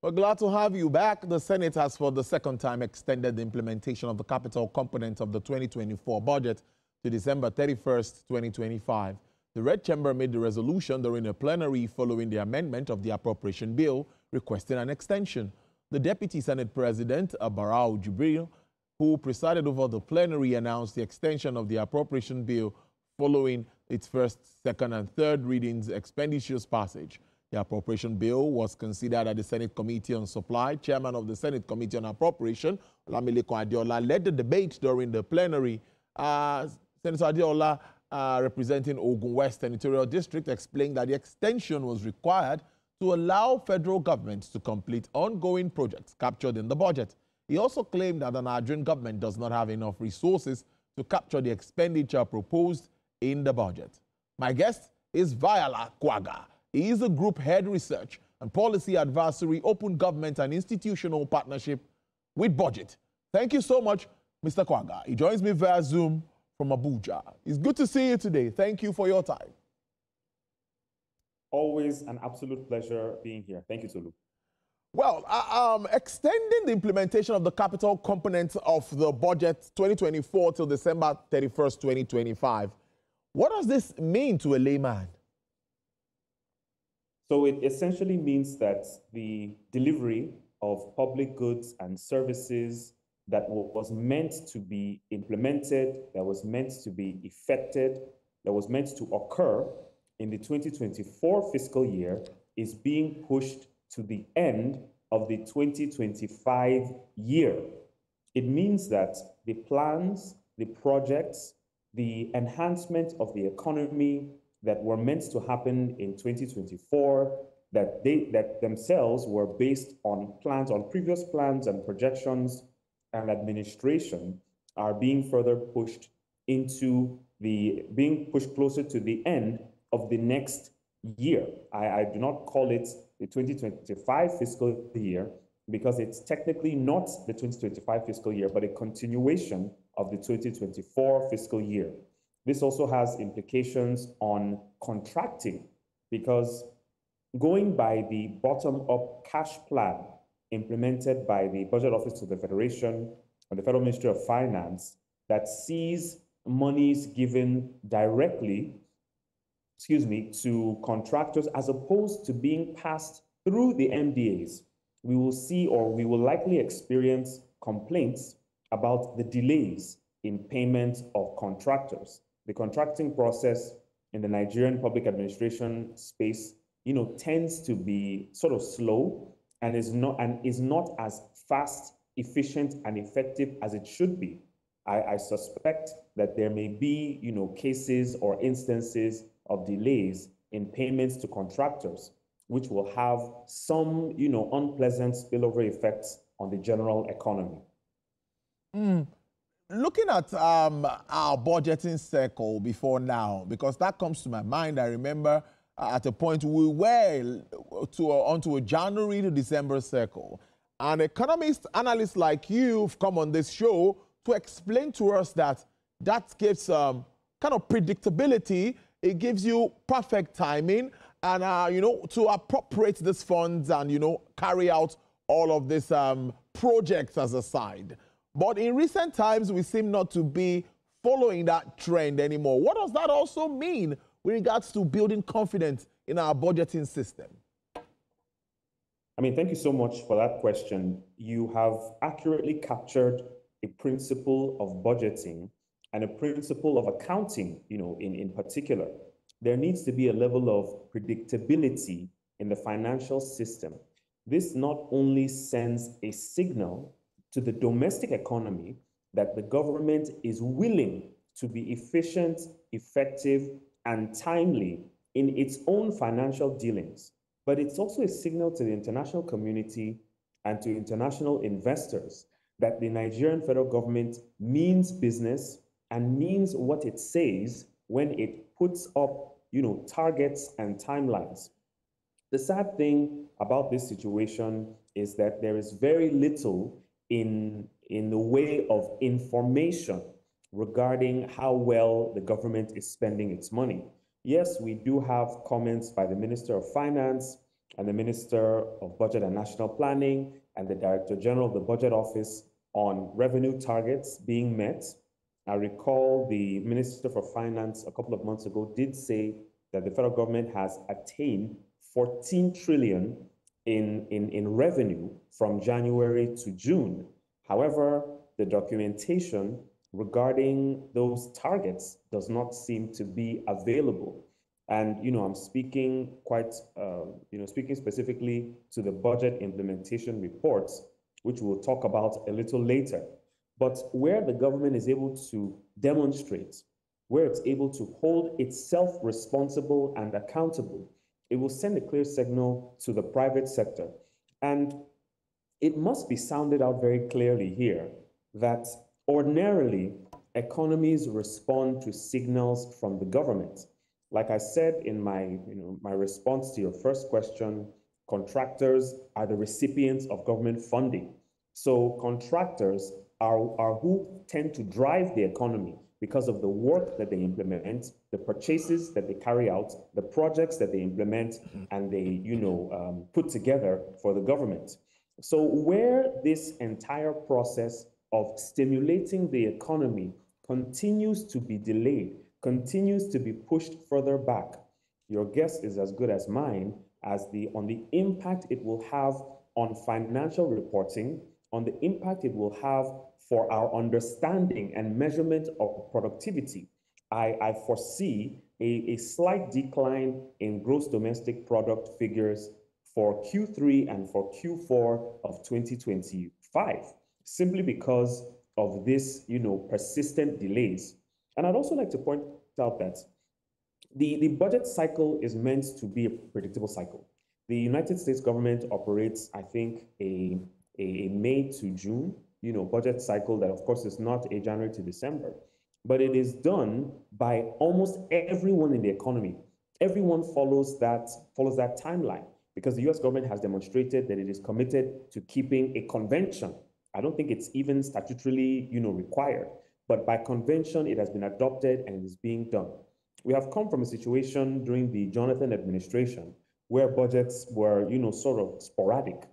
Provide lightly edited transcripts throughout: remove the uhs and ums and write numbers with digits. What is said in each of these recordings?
We're glad to have you back. The Senate has for the second time extended the implementation of the capital component of the 2024 budget to December 31st, 2025. The Red Chamber made the resolution during a plenary following the amendment of the appropriation bill requesting an extension. The Deputy Senate President, Barau Jibril, who presided over the plenary, announced the extension of the appropriation bill following its first, second, and third readings expeditious passage. The appropriation bill was considered at the Senate Committee on Supply. Chairman of the Senate Committee on Appropriation, Olamide Adiola, led the debate during the plenary. Senator Adiola, representing Ogun West Senatorial District, explained that the extension was required to allow federal governments to complete ongoing projects captured in the budget. He also claimed that the Nigerian government does not have enough resources to capture the expenditure proposed in the budget. My guest is Vahyala Kwaga. He is a group head research and policy advisory, open government and institutional partnership with budget. Thank you so much, Mr. Kwaga. He joins me via Zoom from Abuja. It's good to see you today. Thank you for your time. Always an absolute pleasure being here. Thank you, Tolu. Well, extending the implementation of the capital component of the budget 2024 till December 31st, 2025. What does this mean to a layman? So it essentially means that the delivery of public goods and services that was meant to be implemented, that was meant to be effected, that was meant to occur in the 2024 fiscal year is being pushed to the end of the 2025 year. It means that the plans, the projects, the enhancement of the economy that were meant to happen in 2024, that themselves were based on plans, on previous plans and projections and administration, are being further pushed being pushed closer to the end of the next year. I do not call it the 2025 fiscal year because it's technically not the 2025 fiscal year, but a continuation of the 2024 fiscal year. This also has implications on contracting because going by the bottom-up cash plan implemented by the Budget Office of the Federation and the Federal Ministry of Finance that sees monies given directly, to contractors as opposed to being passed through the MDAs, we will see, or we will likely experience, complaints about the delays in payment of contractors. The contracting process in the Nigerian public administration space, tends to be sort of slow and is not as fast, efficient, and effective as it should be. I suspect that there may be, cases or instances of delays in payments to contractors, which will have some, unpleasant spillover effects on the general economy. Looking at our budgeting cycle before now, because that comes to my mind, I remember at a point we were onto a January to December cycle. And analysts like you have come on this show to explain to us that gives kind of predictability. It gives you perfect timing and, to appropriate these funds and, carry out all of these projects as a side. But in recent times, we seem not to be following that trend anymore. What does that also mean with regards to building confidence in our budgeting system? Thank you so much for that question. You have accurately captured a principle of budgeting and a principle of accounting, in particular. There needs to be a level of predictability in the financial system. This not only sends a signal to the domestic economy that the government is willing to be efficient, effective, and timely in its own financial dealings, but it's also a signal to the international community and to international investors that the Nigerian federal government means business and means what it says when it puts up, targets and timelines. The sad thing about this situation is that there is very little in the way of information regarding how well the government is spending its money. Yes, we do have comments by the Minister of Finance and the Minister of Budget and National Planning and the Director General of the Budget Office on revenue targets being met. I recall the Minister for Finance a couple of months ago did say that the federal government has attained 14 trillion in revenue from January to June. However, the documentation regarding those targets does not seem to be available. And, I'm speaking speaking specifically to the budget implementation reports, which we'll talk about a little later. But where the government is able to demonstrate, where it's able to hold itself responsible and accountable, it will send a clear signal to the private sector. And it must be sounded out very clearly here that ordinarily economies respond to signals from the government. Like I said in my response to your first question, contractors are the recipients of government funding. So contractors are who tend to drive the economy because of the work that they implement, the purchases that they carry out, the projects that they implement, and they put together for the government. So where this entire process of stimulating the economy continues to be delayed, continues to be pushed further back, your guess is as good as mine on the impact it will have on financial reporting, on the impact it will have for our understanding and measurement of productivity. I foresee a slight decline in gross domestic product figures for Q3 and for Q4 of 2025, simply because of this, persistent delays. And I'd also like to point out that the budget cycle is meant to be a predictable cycle. The United States government operates, I think, a May to June, budget cycle that, of course, is not a January to December, but it is done by almost everyone in the economy. Everyone follows that timeline because the US government has demonstrated that it is committed to keeping a convention. I don't think it's even statutorily, required, but by convention, it has been adopted and it is being done. We have come from a situation during the Jonathan administration where budgets were, sort of sporadic.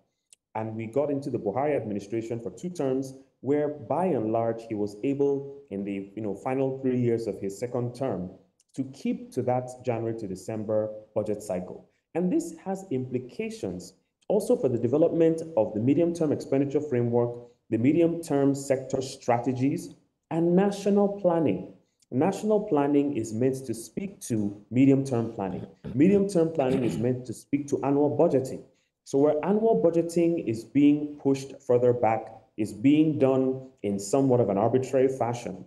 And we got into the Buhari administration for 2 terms, where by and large, he was able in the final 3 years of his second term to keep to that January to December budget cycle. And this has implications also for the development of the medium-term expenditure framework, the medium-term sector strategies, and national planning. National planning is meant to speak to medium-term planning. Medium-term planning is meant to speak to annual budgeting. So where annual budgeting is being pushed further back, is being done in somewhat of an arbitrary fashion,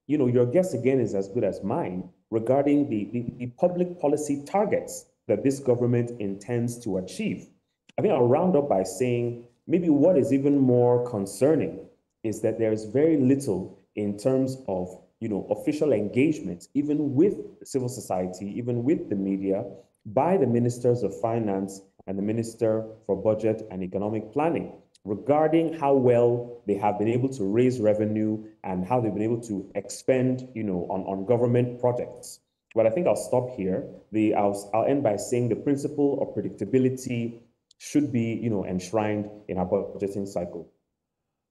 your guess again is as good as mine regarding the public policy targets that this government intends to achieve. I think I'll round up by saying maybe what is even more concerning is that there is very little in terms of official engagement, even with civil society, even with the media, by the ministers of finance and the Minister for Budget and Economic Planning regarding how well they have been able to raise revenue and how they've been able to expend, on government projects. But I think I'll stop here. I'll end by saying the principle of predictability should be, enshrined in our budgeting cycle.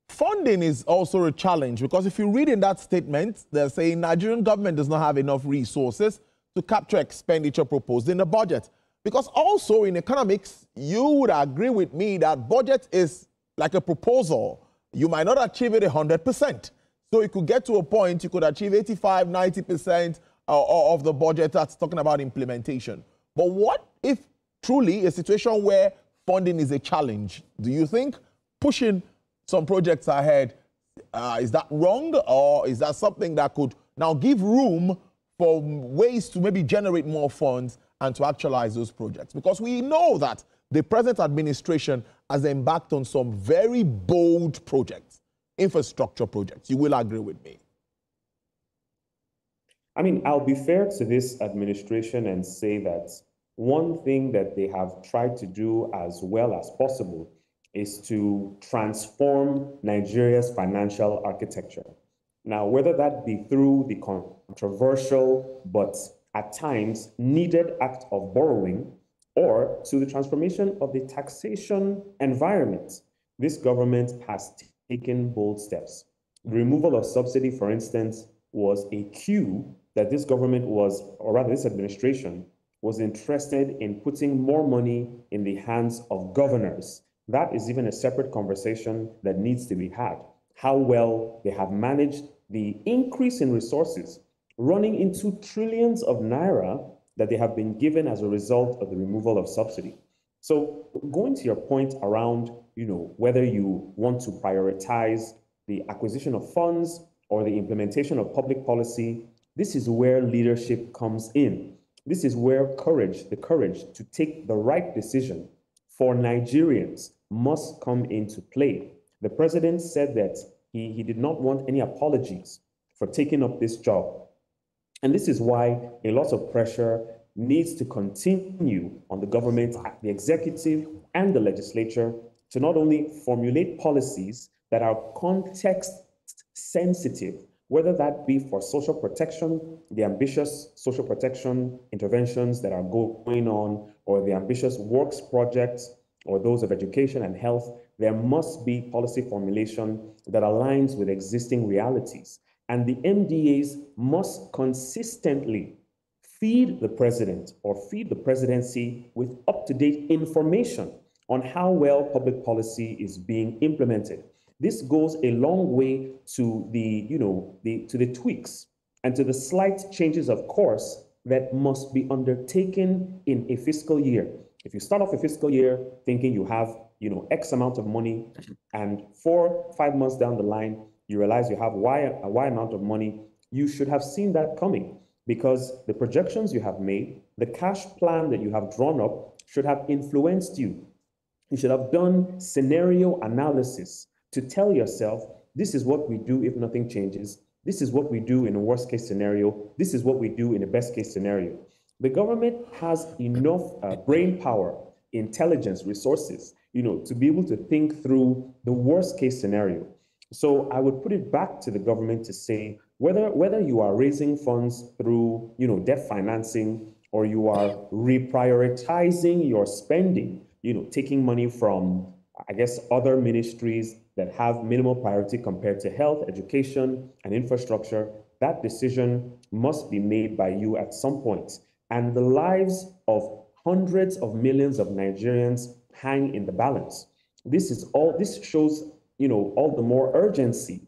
Funding is also a challenge because if you read in that statement, they're saying Nigerian government does not have enough resources to capture expenditure proposed in the budget. Because also in economics, you would agree with me that budget is like a proposal. You might not achieve it 100%. So it could get to a point you could achieve 85, 90% of the budget that's talking about implementation. But what if truly a situation where funding is a challenge? Do you think pushing some projects ahead, is that wrong? Or is that something that could now give room for ways to maybe generate more funds and to actualize those projects? Because we know that the present administration has embarked on some very bold projects, infrastructure projects. You will agree with me. I mean, I'll be fair to this administration and say that one thing that they have tried to do as well as possible is to transform Nigeria's financial architecture. Now, whether that be through the controversial but at times needed act of borrowing, or to the transformation of the taxation environment. This government has taken bold steps. The removal of subsidy, for instance, was a cue that this government was, or rather this administration, was interested in putting more money in the hands of governors. That is even a separate conversation that needs to be had. How well they have managed the increase in resources running into trillions of naira that they have been given as a result of the removal of subsidy. So going to your point around, whether you want to prioritize the acquisition of funds or the implementation of public policy, this is where leadership comes in. This is where the courage to take the right decision for Nigerians must come into play. The president said that he did not want any apologies for taking up this job. And this is why a lot of pressure needs to continue on the government, the executive, and the legislature to not only formulate policies that are context sensitive, whether that be for social protection, the ambitious social protection interventions that are going on, or the ambitious works projects, or those of education and health. There must be policy formulation that aligns with existing realities. And the MDAs must consistently feed the president or feed the presidency with up-to-date information on how well public policy is being implemented. This goes a long way to the tweaks and to the slight changes of course that must be undertaken in a fiscal year. If you start off a fiscal year thinking you have X amount of money, and 4-5 months down the line, you realize you have a Y amount of money, you should have seen that coming, because the projections you have made, the cash plan that you have drawn up should have influenced you. You should have done scenario analysis to tell yourself, this is what we do if nothing changes. This is what we do in a worst case scenario. This is what we do in a best case scenario. The government has enough brain power, intelligence, resources, to be able to think through the worst case scenario. So I would put it back to the government to say, whether you are raising funds through, debt financing, or you are reprioritizing your spending, taking money from, other ministries that have minimal priority compared to health, education, and infrastructure, that decision must be made by you at some point. And the lives of hundreds of millions of Nigerians hang in the balance. This shows, all the more urgency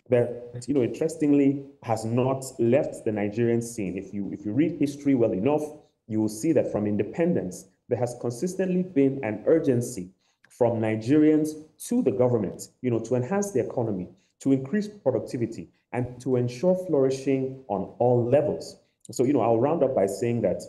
that, interestingly, has not left the Nigerian scene. If you read history well enough, you will see that from independence, there has consistently been an urgency from Nigerians to the government, to enhance the economy, to increase productivity, and to ensure flourishing on all levels. So, I'll round up by saying that,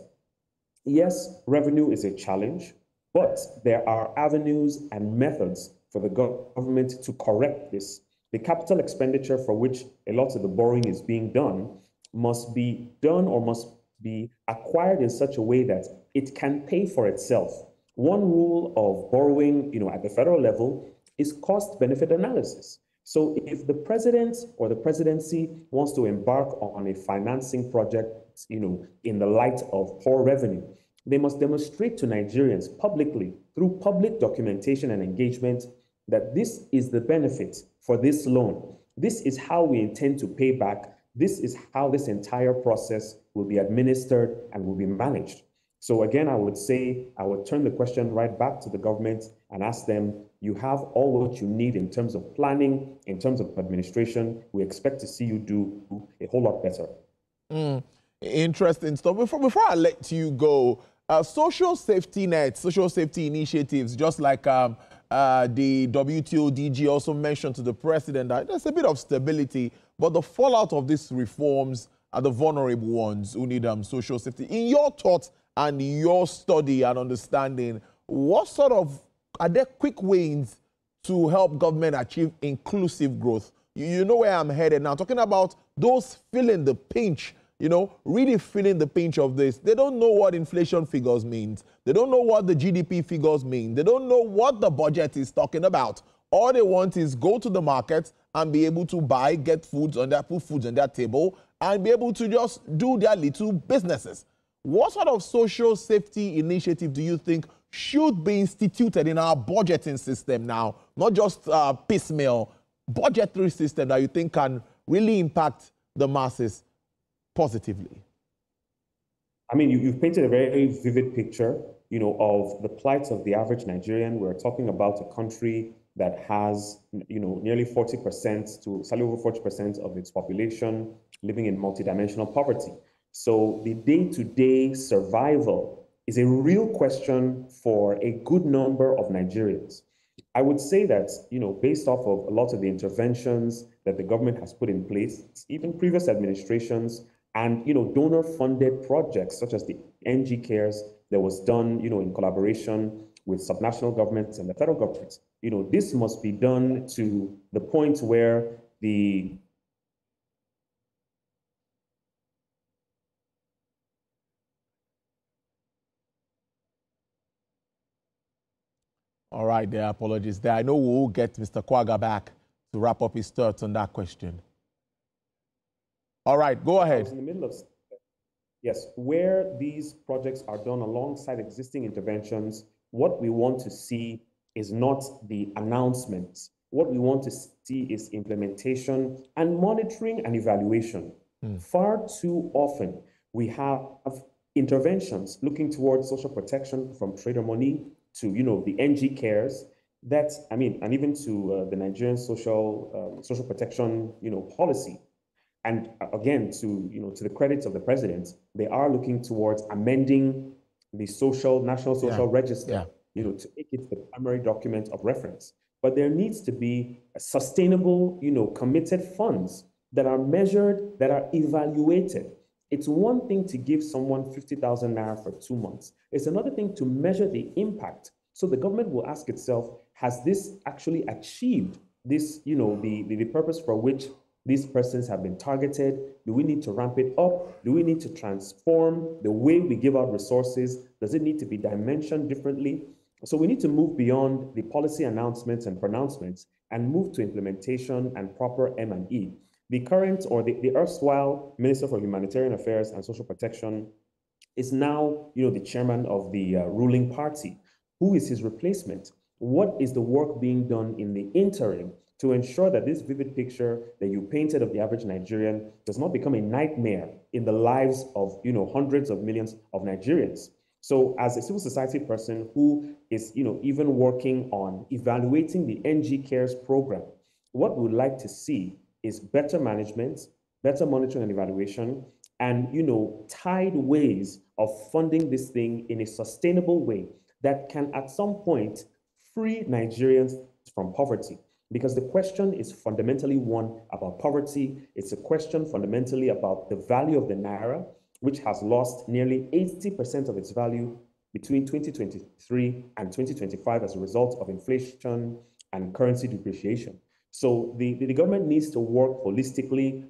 yes, revenue is a challenge, but there are avenues and methods for the government to correct this. The capital expenditure for which a lot of the borrowing is being done must be done or must be acquired in such a way that it can pay for itself. One rule of borrowing, at the federal level is cost-benefit analysis. So if the president or the presidency wants to embark on a financing project, in the light of poor revenue, they must demonstrate to Nigerians publicly through public documentation and engagement that this is the benefit for this loan. This is how we intend to pay back. This is how this entire process will be administered and will be managed. So again, I would turn the question right back to the government and ask them, you have all what you need in terms of planning, in terms of administration. We expect to see you do a whole lot better. Interesting stuff. Before I let you go, social safety nets, social safety initiatives, just like the WTO DG also mentioned to the president that there's a bit of stability, but the fallout of these reforms are the vulnerable ones who need social safety. In your thoughts and your study and understanding, are there quick wins to help government achieve inclusive growth? You know where I'm headed now, talking about those feeling the pinch, really feeling the pinch of this. They don't know what inflation figures means. They don't know what the GDP figures mean. They don't know what the budget is talking about. All they want is go to the market and be able to buy, get put foods on their table, and be able to just do their little businesses. What sort of social safety initiative do you think should be instituted in our budgeting system now? Not just piecemeal, budgetary system that you think can really impact the masses positively? I mean, you've painted a very vivid picture, of the plight of the average Nigerian. We're talking about a country that has, nearly 40% to slightly over 40% of its population living in multidimensional poverty. So the day-to-day survival is a real question for a good number of Nigerians. I would say that, based off of a lot of the interventions that the government has put in place, even previous administrations, and, donor-funded projects such as the NG Cares that was done, in collaboration with subnational governments and the federal government. This must be done to the point where the All right, there are apologies there. I know we'll get Mr. Kwaga back to wrap up his thoughts on that question. All right, go ahead. I was in the middle of, yes, where these projects are done alongside existing interventions, what we want to see is not the announcements. What we want to see is implementation and monitoring and evaluation. Far too often, we have interventions looking towards social protection from trader money to, the NG Cares, that, and even to the Nigerian social protection, policy. And again, to the credits of the president, they are looking towards amending the National Social Register, to make it the primary document of reference. But there needs to be sustainable, committed funds that are measured, that are evaluated. It's one thing to give someone 50,000 naira for 2 months. It's another thing to measure the impact. So the government will ask itself, has this actually achieved this, the purpose for which these persons have been targeted? Do we need to ramp it up? Do we need to transform the way we give out resources? Does it need to be dimensioned differently? So we need to move beyond the policy announcements and pronouncements and move to implementation and proper M&E. The current, or the erstwhile Minister for Humanitarian Affairs and Social Protection is now, the chairman of the ruling party. Who is his replacement? What is the work being done in the interim to ensure that this vivid picture that you painted of the average Nigerian does not become a nightmare in the lives of, hundreds of millions of Nigerians? So as a civil society person who is, even working on evaluating the NG Cares program, what we would like to see is better management, better monitoring and evaluation, and, tied ways of funding this thing in a sustainable way that can at some point free Nigerians from poverty. Because the question is fundamentally one about poverty. It's a question fundamentally about the value of the naira, which has lost nearly 80% of its value between 2023 and 2025 as a result of inflation and currency depreciation. So the government needs to work holistically,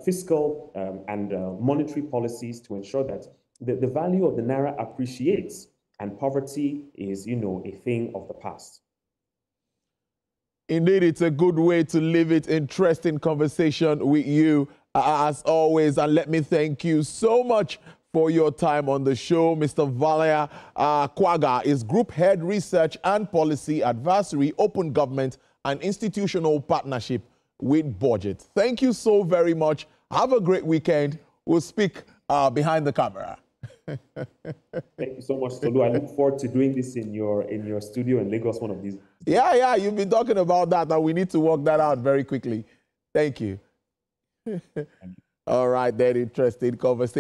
fiscal and monetary policies to ensure that the value of the naira appreciates and poverty is, a thing of the past. Indeed, it's a good way to leave it. Interesting conversation with you, as always. And let me thank you so much for your time on the show. Mr. Vahyala Kwaga is Group Head Research and Policy Advisory, Open Government and Institutional Partnership with Budget. Thank you so very much. Have a great weekend. We'll speak behind the camera. Thank you so much, Tolu. I look forward to doing this in your studio in Lagos one of these days. Yeah, you've been talking about that, and we need to work that out very quickly. Thank you. All right, that interesting conversation.